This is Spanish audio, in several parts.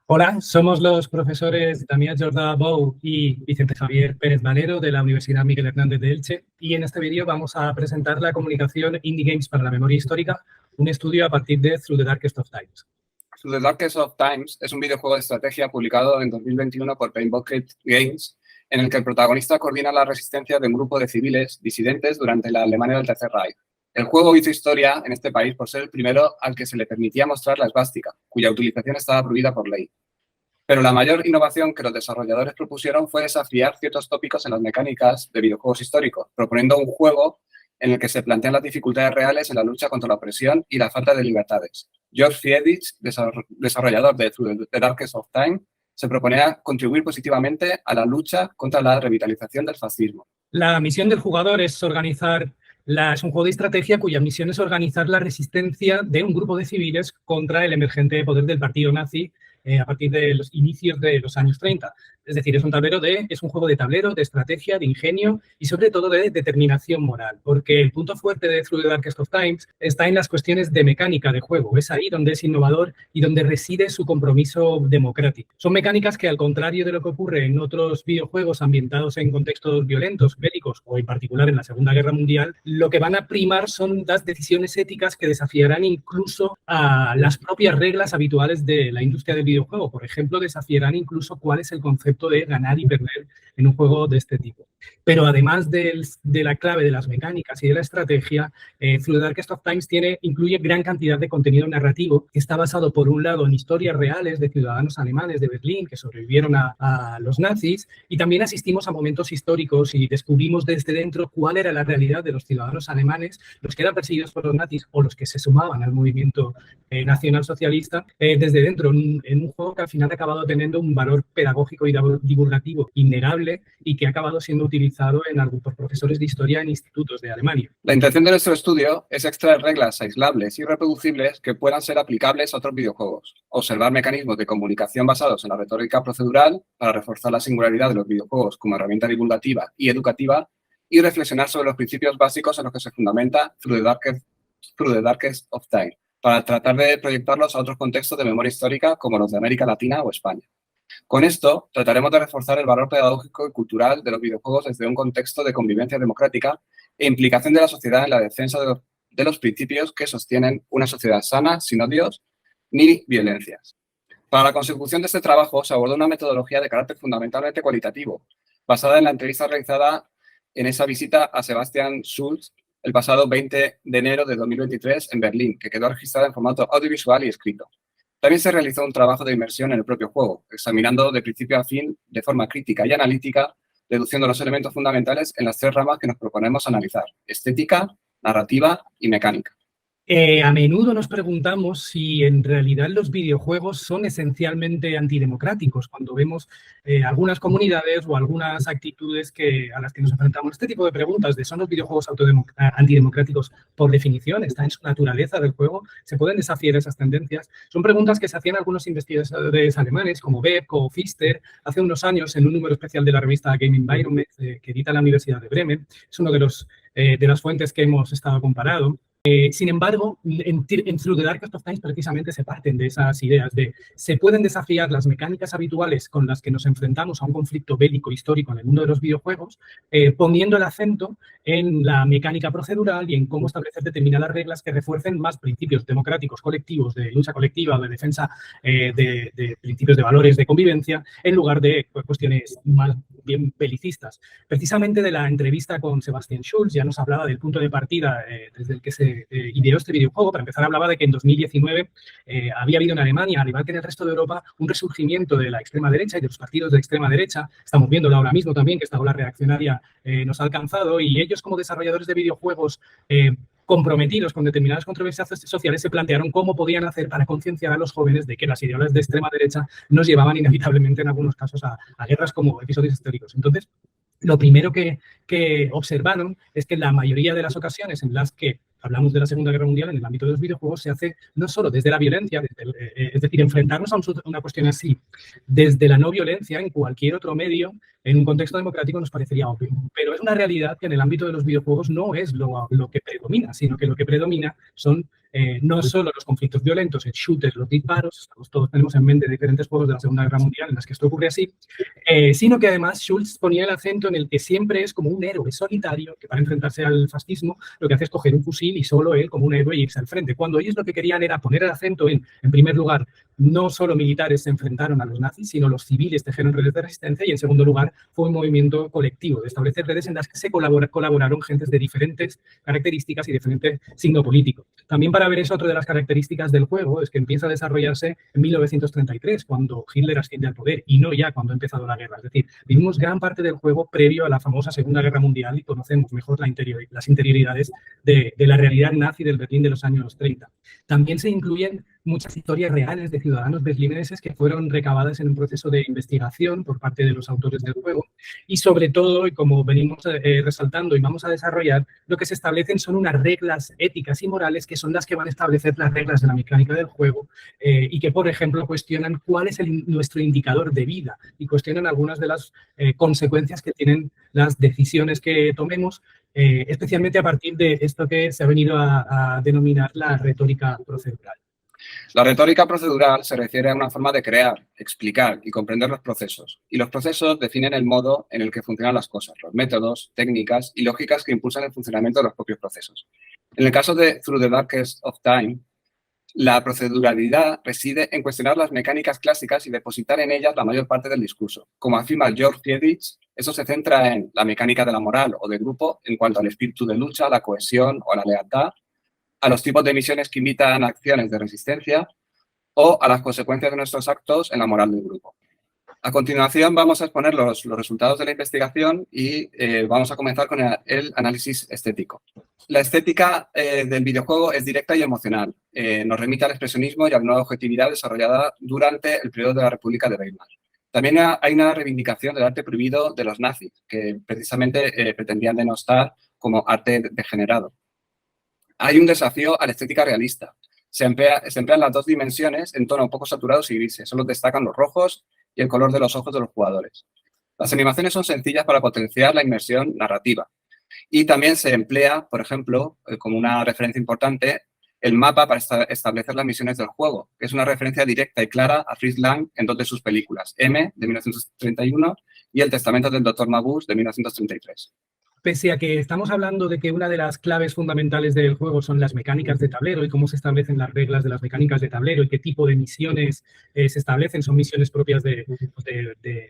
Hola, somos los profesores Damián Jordà Bou y Vicente Javier Pérez Valero de la Universidad Miguel Hernández de Elche, y en este vídeo vamos a presentar la comunicación Indie Games para la memoria histórica, un estudio a partir de Through the Darkest of Times. Through the Darkest of Times es un videojuego de estrategia publicado en 2021 por Paintbucket Games, en el que el protagonista coordina la resistencia de un grupo de civiles disidentes durante la Alemania del Tercer Reich. El juego hizo historia en este país por ser el primero al que se le permitía mostrar la esvástica, cuya utilización estaba prohibida por ley. Pero la mayor innovación que los desarrolladores propusieron fue desafiar ciertos tópicos en las mecánicas de videojuegos históricos, proponiendo un juego en el que se plantean las dificultades reales en la lucha contra la opresión y la falta de libertades. George Friedrich, desarrollador de Through the Darkest of Time, se proponía contribuir positivamente a la lucha contra la revitalización del fascismo. La misión del jugador es es un juego de estrategia cuya misión es organizar la resistencia de un grupo de civiles contra el emergente poder del partido nazi a partir de los inicios de los años 30. Es decir, es un juego de tablero, de estrategia, de ingenio y sobre todo de determinación moral, porque el punto fuerte de Through the Darkest of Times está en las cuestiones de mecánica de juego. Es ahí donde es innovador y donde reside su compromiso democrático. Son mecánicas que, al contrario de lo que ocurre en otros videojuegos ambientados en contextos violentos, bélicos o en particular en la Segunda Guerra Mundial, lo que van a primar son las decisiones éticas que desafiarán incluso a las propias reglas habituales de la industria del videojuego. Por ejemplo, desafiarán incluso cuál es el concepto de ganar y perder en un juego de este tipo. Pero además de la clave de las mecánicas y de la estrategia, Through the Darkest of Times incluye gran cantidad de contenido narrativo que está basado, por un lado, en historias reales de ciudadanos alemanes de Berlín que sobrevivieron a los nazis, y también asistimos a momentos históricos y descubrimos desde dentro cuál era la realidad de los ciudadanos alemanes, los que eran perseguidos por los nazis o los que se sumaban al movimiento nacionalsocialista, desde dentro, en un juego que al final ha acabado teniendo un valor pedagógico y divulgativo innegable y que ha acabado siendo utilizado por profesores de historia en institutos de Alemania. La intención de nuestro estudio es extraer reglas aislables y reproducibles que puedan ser aplicables a otros videojuegos, observar mecanismos de comunicación basados en la retórica procedural para reforzar la singularidad de los videojuegos como herramienta divulgativa y educativa, y reflexionar sobre los principios básicos en los que se fundamenta Through the Darkest of Time, para tratar de proyectarlos a otros contextos de memoria histórica como los de América Latina o España. Con esto, trataremos de reforzar el valor pedagógico y cultural de los videojuegos desde un contexto de convivencia democrática e implicación de la sociedad en la defensa de los principios que sostienen una sociedad sana, sin odios ni violencias. Para la consecución de este trabajo se abordó una metodología de carácter fundamentalmente cualitativo, basada en la entrevista realizada en esa visita a Sebastian Schulz el pasado 20 de enero de 2023 en Berlín, que quedó registrada en formato audiovisual y escrito. También se realizó un trabajo de inmersión en el propio juego, examinando de principio a fin, de forma crítica y analítica, deduciendo los elementos fundamentales en las tres ramas que nos proponemos analizar: estética, narrativa y mecánica. A menudo nos preguntamos si en realidad los videojuegos son esencialmente antidemocráticos cuando vemos algunas comunidades o algunas actitudes a las que nos enfrentamos. Este tipo de preguntas de ¿son los videojuegos antidemocráticos por definición? ¿Está en su naturaleza del juego? ¿Se pueden desafiar esas tendencias? Son preguntas que se hacían algunos investigadores alemanes como Beck o Pfister hace unos años en un número especial de la revista Game Environment que edita la Universidad de Bremen. Es uno de las fuentes que hemos estado comparando. Sin embargo, en Through the Darkest of Times precisamente se parten de esas ideas de se pueden desafiar las mecánicas habituales con las que nos enfrentamos a un conflicto bélico histórico en el mundo de los videojuegos, poniendo el acento en la mecánica procedural y en cómo establecer determinadas reglas que refuercen más principios democráticos colectivos, de lucha colectiva o de defensa de principios de valores de convivencia, en lugar de cuestiones más bien belicistas. Precisamente de la entrevista con Sebastian Schulz ya nos hablaba del punto de partida desde el que se ideó este videojuego. Para empezar, hablaba de que en 2019 había habido en Alemania, al igual que en el resto de Europa, un resurgimiento de la extrema derecha y de los partidos de extrema derecha. Estamos viéndolo ahora mismo también, que esta ola reaccionaria nos ha alcanzado, y ellos, como desarrolladores de videojuegos comprometidos con determinadas controversias sociales, se plantearon cómo podían hacer para concienciar a los jóvenes de que las ideologías de extrema derecha nos llevaban inevitablemente en algunos casos a guerras como episodios históricos. Entonces, lo primero que observaron es que en la mayoría de las ocasiones en las que hablamos de la Segunda Guerra Mundial en el ámbito de los videojuegos se hace no solo desde la violencia, es decir, enfrentarnos a una cuestión así desde la no violencia en cualquier otro medio, en un contexto democrático nos parecería obvio. Pero es una realidad que en el ámbito de los videojuegos no es lo que predomina, sino que lo que predomina son no solo los conflictos violentos, el shooter, los disparos, todos tenemos en mente diferentes juegos de la Segunda Guerra Mundial en las que esto ocurre así, sino que además Schultz ponía el acento en el que siempre es como un héroe solitario que para enfrentarse al fascismo lo que hace es coger un fusil y solo él como un héroe irse al frente, cuando ellos lo que querían era poner el acento en primer lugar, no solo militares se enfrentaron a los nazis, sino los civiles tejieron redes de resistencia y en segundo lugar fue un movimiento colectivo de establecer redes en las que se colaboraron gentes de diferentes características y diferente signo político. También para ver eso, otra de las características del juego es que empieza a desarrollarse en 1933, cuando Hitler asciende al poder y no ya cuando ha empezado la guerra. Es decir, vivimos gran parte del juego previo a la famosa Segunda Guerra Mundial y conocemos mejor las interioridades de la realidad nazi del Berlín de los años 30. También se incluyen muchas historias reales de ciudadanos berlineses que fueron recabadas en un proceso de investigación por parte de los autores del juego y sobre todo, y como venimos resaltando y vamos a desarrollar, lo que se establecen son unas reglas éticas y morales que son las que van a establecer las reglas de la mecánica del juego y que, por ejemplo, cuestionan cuál es nuestro indicador de vida y cuestionan algunas de las consecuencias que tienen las decisiones que tomemos, especialmente a partir de esto que se ha venido a denominar la retórica procedural. La retórica procedural se refiere a una forma de crear, explicar y comprender los procesos. Y los procesos definen el modo en el que funcionan las cosas, los métodos, técnicas y lógicas que impulsan el funcionamiento de los propios procesos. En el caso de Through the Darkest of Time, la proceduralidad reside en cuestionar las mecánicas clásicas y depositar en ellas la mayor parte del discurso. Como afirma George Friedrich, eso se centra en la mecánica de la moral o de grupo en cuanto al espíritu de lucha, la cohesión o la lealtad, a los tipos de misiones que invitan a acciones de resistencia o a las consecuencias de nuestros actos en la moral del grupo. A continuación vamos a exponer los resultados de la investigación y vamos a comenzar con el análisis estético. La estética del videojuego es directa y emocional. Nos remite al expresionismo y a la nueva objetividad desarrollada durante el periodo de la República de Weimar. También hay una reivindicación del arte prohibido de los nazis, que precisamente pretendían denostar como arte degenerado. Hay un desafío a la estética realista. Se emplean las dos dimensiones en tono poco saturados y grises. Solo destacan los rojos y el color de los ojos de los jugadores. Las animaciones son sencillas para potenciar la inmersión narrativa. Y también se emplea, por ejemplo, como una referencia importante, el mapa para establecer las misiones del juego, que es una referencia directa y clara a Fritz Lang en dos de sus películas, M, de 1931, y El testamento del Dr. Mabuse, de 1933. Pese a que estamos hablando de que una de las claves fundamentales del juego son las mecánicas de tablero y cómo se establecen las reglas de las mecánicas de tablero y qué tipo de misiones se establecen, son misiones propias de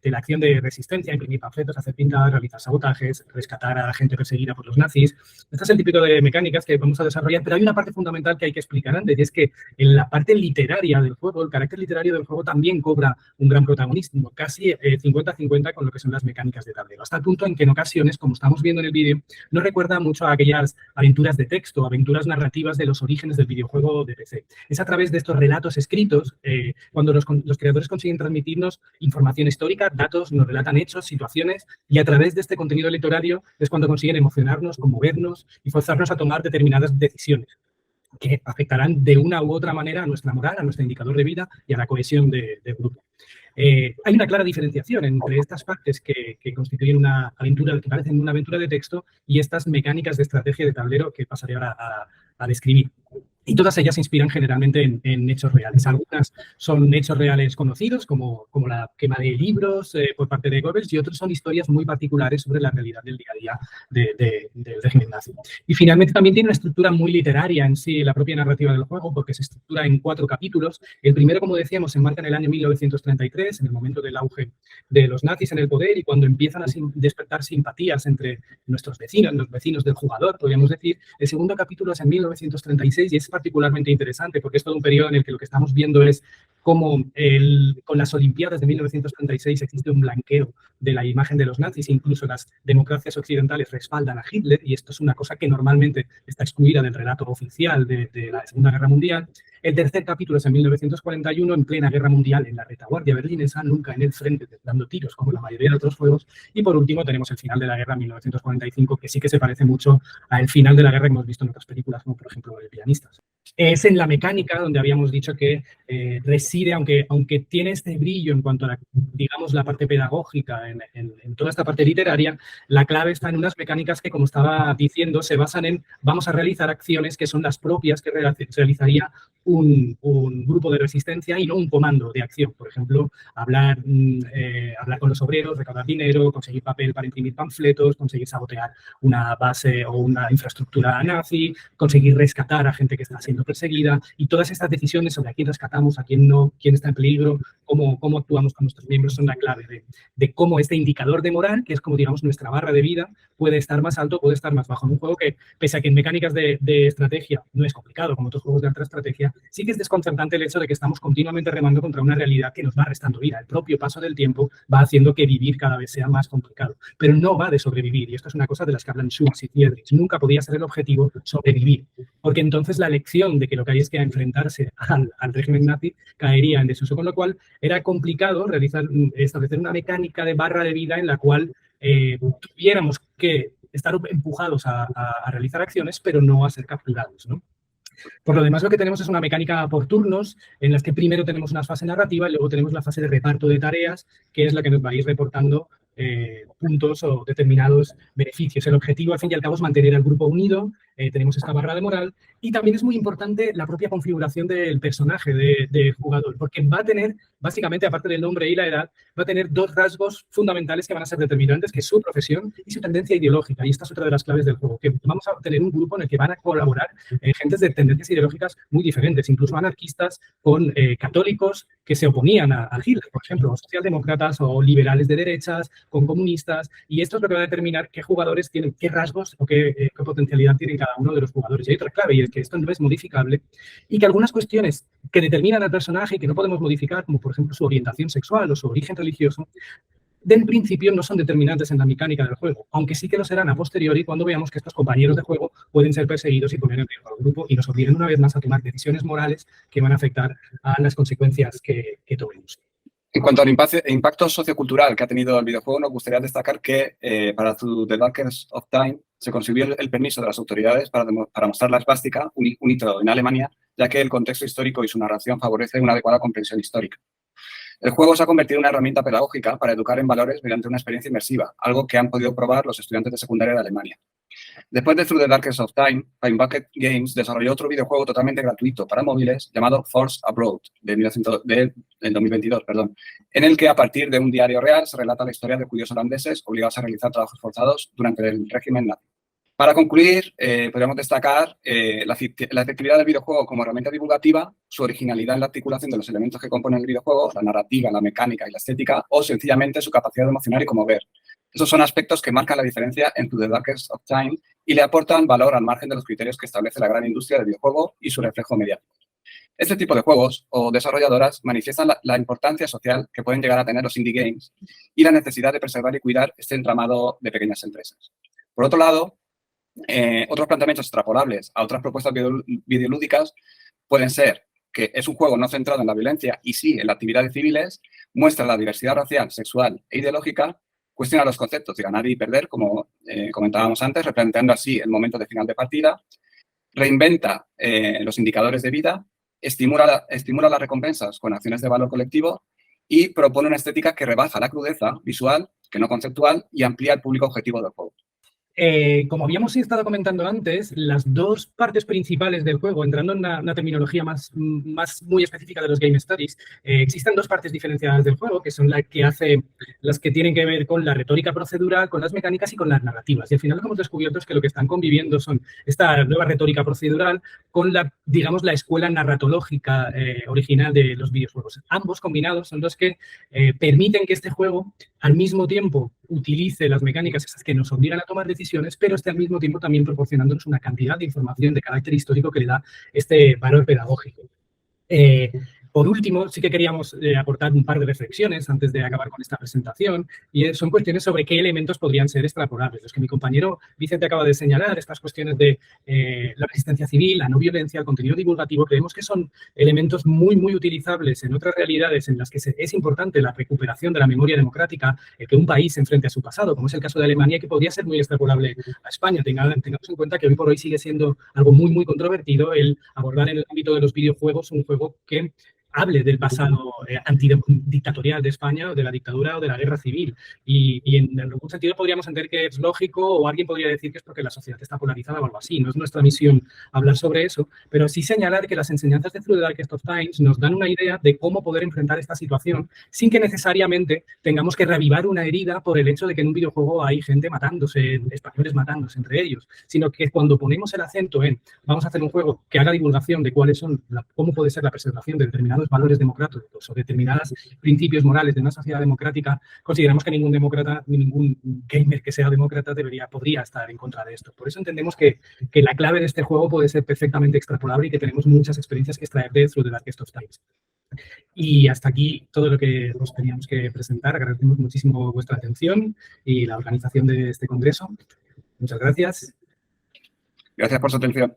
la acción de resistencia, imprimir panfletos, hacer pintar, realizar sabotajes, rescatar a la gente perseguida por los nazis. Este es el típico de mecánicas que vamos a desarrollar, pero hay una parte fundamental que hay que explicar antes, y es que en la parte literaria del juego, el carácter literario del juego también cobra un gran protagonismo, casi 50-50 con lo que son las mecánicas de tablero, hasta el punto en que en ocasiones, como estamos viendo en el vídeo, nos recuerda mucho a aquellas aventuras de texto, aventuras narrativas de los orígenes del videojuego de PC. Es a través de estos relatos escritos cuando los creadores consiguen transmitirnos información histórica, datos, nos relatan hechos, situaciones, y a través de este contenido literario es cuando consiguen emocionarnos, conmovernos y forzarnos a tomar determinadas decisiones que afectarán de una u otra manera a nuestra moral, a nuestro indicador de vida y a la cohesión del grupo. Hay una clara diferenciación entre estas partes que constituyen una aventura, que parecen una aventura de texto, y estas mecánicas de estrategia de tablero que pasaré ahora a describir. Y todas ellas se inspiran generalmente en hechos reales. Algunas son hechos reales conocidos, como la quema de libros por parte de Goebbels, y otros son historias muy particulares sobre la realidad del día a día del régimen nazi. Y finalmente también tiene una estructura muy literaria en sí, la propia narrativa del juego, porque se estructura en 4 capítulos. El primero, como decíamos, se enmarca en el año 1933, en el momento del auge de los nazis en el poder y cuando empiezan a despertar simpatías entre nuestros vecinos, los vecinos del jugador, podríamos decir. El segundo capítulo es en 1936 y es particularmente interesante porque es todo un periodo en el que lo que estamos viendo es cómo con las Olimpiadas de 1936 existe un blanqueo de la imagen de los nazis, incluso las democracias occidentales respaldan a Hitler, y esto es una cosa que normalmente está excluida del relato oficial de la Segunda Guerra Mundial. El tercer capítulo es en 1941, en plena Guerra Mundial, en la retaguardia berlinesa, nunca en el frente, dando tiros como la mayoría de otros juegos. Y por último tenemos el final de la guerra en 1945, que sí que se parece mucho al final de la guerra que hemos visto en otras películas, como por ejemplo El Pianistas. Es en la mecánica donde habíamos dicho que reside, aunque tiene este brillo en cuanto a, digamos, la parte pedagógica, en toda esta parte literaria, la clave está en unas mecánicas que, como estaba diciendo, se basan en vamos a realizar acciones que son las propias que realizaría un grupo de resistencia y no un comando de acción. Por ejemplo, hablar con los obreros, recaudar dinero, conseguir papel para imprimir panfletos, conseguir sabotear una base o una infraestructura nazi, conseguir rescatar a gente que está siendo perseguida, y todas estas decisiones sobre a quién rescatamos, a quién no, quién está en peligro, cómo actuamos con nuestros miembros son la clave de cómo este indicador de moral, que es como digamos nuestra barra de vida, puede estar más alto, puede estar más bajo. En un juego que, pese a que en mecánicas de estrategia no es complicado, como otros juegos de alta estrategia, sí que es desconcertante el hecho de que estamos continuamente remando contra una realidad que nos va restando vida. El propio paso del tiempo va haciendo que vivir cada vez sea más complicado, pero no va de sobrevivir, y esto es una cosa de las que hablan Schultz y Friedrich. Nunca podía ser el objetivo sobrevivir, porque entonces la lección de que lo que hay es que enfrentarse al régimen nazi caería en desuso, con lo cual era complicado establecer una mecánica de barra de vida en la cual tuviéramos que estar empujados a realizar acciones, pero no a ser capturados, ¿no? Por lo demás, lo que tenemos es una mecánica por turnos, en las que primero tenemos una fase narrativa y luego tenemos la fase de reparto de tareas, que es la que nos va a ir reportando puntos o determinados beneficios. El objetivo, al fin y al cabo, es mantener al grupo unido. Tenemos esta barra de moral, y también es muy importante la propia configuración del personaje del jugador, porque va a tener, básicamente, aparte del nombre y la edad, va a tener dos rasgos fundamentales que van a ser determinantes, que es su profesión y su tendencia ideológica. Y esta es otra de las claves del juego, que vamos a tener un grupo en el que van a colaborar gentes de tendencias ideológicas muy diferentes, incluso anarquistas con católicos que se oponían a Hitler, por ejemplo, socialdemócratas o liberales de derechas, con comunistas, y esto es lo que va a determinar qué jugadores tienen, qué rasgos o qué potencialidad tienen cada uno de los jugadores. Y hay otra clave, y es que esto no es modificable, y que algunas cuestiones que determinan al personaje y que no podemos modificar, como por ejemplo su orientación sexual o su origen religioso, en principio no son determinantes en la mecánica del juego, aunque sí que lo serán a posteriori cuando veamos que estos compañeros de juego pueden ser perseguidos y poner en riesgo al grupo y nos obliguen una vez más a tomar decisiones morales que van a afectar a las consecuencias que tomemos. En cuanto al impacto sociocultural que ha tenido el videojuego, nos gustaría destacar que para The Darkest of Time se consiguió el permiso de las autoridades para mostrar la esvástica, un hito en Alemania, ya que el contexto histórico y su narración favorece una adecuada comprensión histórica. El juego se ha convertido en una herramienta pedagógica para educar en valores mediante una experiencia inmersiva, algo que han podido probar los estudiantes de secundaria de Alemania. Después de Through the Darkest of Time, Pine Bucket Games desarrolló otro videojuego totalmente gratuito para móviles llamado Force Abroad, del 2022, en el que a partir de un diario real se relata la historia de judíos holandeses obligados a realizar trabajos forzados durante el régimen nazi. Para concluir, podríamos destacar la efectividad del videojuego como herramienta divulgativa, su originalidad en la articulación de los elementos que componen el videojuego, la narrativa, la mecánica y la estética, o sencillamente su capacidad de emocionar y conmover. Esos son aspectos que marcan la diferencia entre The Darkest of Time y le aportan valor al margen de los criterios que establece la gran industria del videojuego y su reflejo mediático. Este tipo de juegos o desarrolladoras manifiestan la importancia social que pueden llegar a tener los indie games y la necesidad de preservar y cuidar este entramado de pequeñas empresas. Por otro lado, otros planteamientos extrapolables a otras propuestas videolúdicas pueden ser que es un juego no centrado en la violencia y sí en las actividades civiles, muestra la diversidad racial, sexual e ideológica, cuestiona los conceptos de ganar y perder, como comentábamos antes, replanteando así el momento de final de partida, reinventa los indicadores de vida, estimula las recompensas con acciones de valor colectivo y propone una estética que rebaja la crudeza visual, que no conceptual, y amplía el público objetivo del juego. Como habíamos estado comentando antes, las dos partes principales del juego, entrando en una terminología más muy específica de los Game Studies, existen dos partes diferenciadas del juego, que son las que tienen que ver con la retórica procedural, con las mecánicas y con las narrativas. Y al final lo que hemos descubierto es que lo que están conviviendo son esta nueva retórica procedural con la escuela narratológica original de los videojuegos. Ambos combinados son los que permiten que este juego al mismo tiempo utilice las mecánicas esas que nos obligan a tomar decisiones, pero esté al mismo tiempo también proporcionándonos una cantidad de información de carácter histórico que le da este valor pedagógico. Por último, sí que queríamos aportar un par de reflexiones antes de acabar con esta presentación, y son cuestiones sobre qué elementos podrían ser extrapolables. Los que mi compañero Vicente acaba de señalar, estas cuestiones de la resistencia civil, la no violencia, el contenido divulgativo, creemos que son elementos muy, muy utilizables en otras realidades en las que es importante la recuperación de la memoria democrática, que un país se enfrente a su pasado, como es el caso de Alemania, que podría ser muy extrapolable a España. Tengamos en cuenta que hoy por hoy sigue siendo algo muy, muy controvertido el abordar en el ámbito de los videojuegos un juego que hable del pasado antidictatorial de España, o de la dictadura o de la guerra civil. Y en algún sentido podríamos entender que es lógico, o alguien podría decir que es porque la sociedad está polarizada o algo así. No es nuestra misión hablar sobre eso, pero sí señalar que las enseñanzas de Through the Darkest of Times nos dan una idea de cómo poder enfrentar esta situación sin que necesariamente tengamos que reavivar una herida por el hecho de que en un videojuego hay gente matándose, españoles matándose entre ellos, sino que cuando ponemos el acento en vamos a hacer un juego que haga divulgación de cuáles son, cómo puede ser la preservación de determinados valores democráticos o determinados principios morales de una sociedad democrática, consideramos que ningún demócrata ni ningún gamer que sea demócrata podría estar en contra de esto. Por eso entendemos que la clave de este juego puede ser perfectamente extrapolable y que tenemos muchas experiencias que extraer de Through the Darkest of Times. Y hasta aquí todo lo que os teníamos que presentar. Agradecemos muchísimo vuestra atención y la organización de este congreso. Muchas gracias. Gracias por su atención.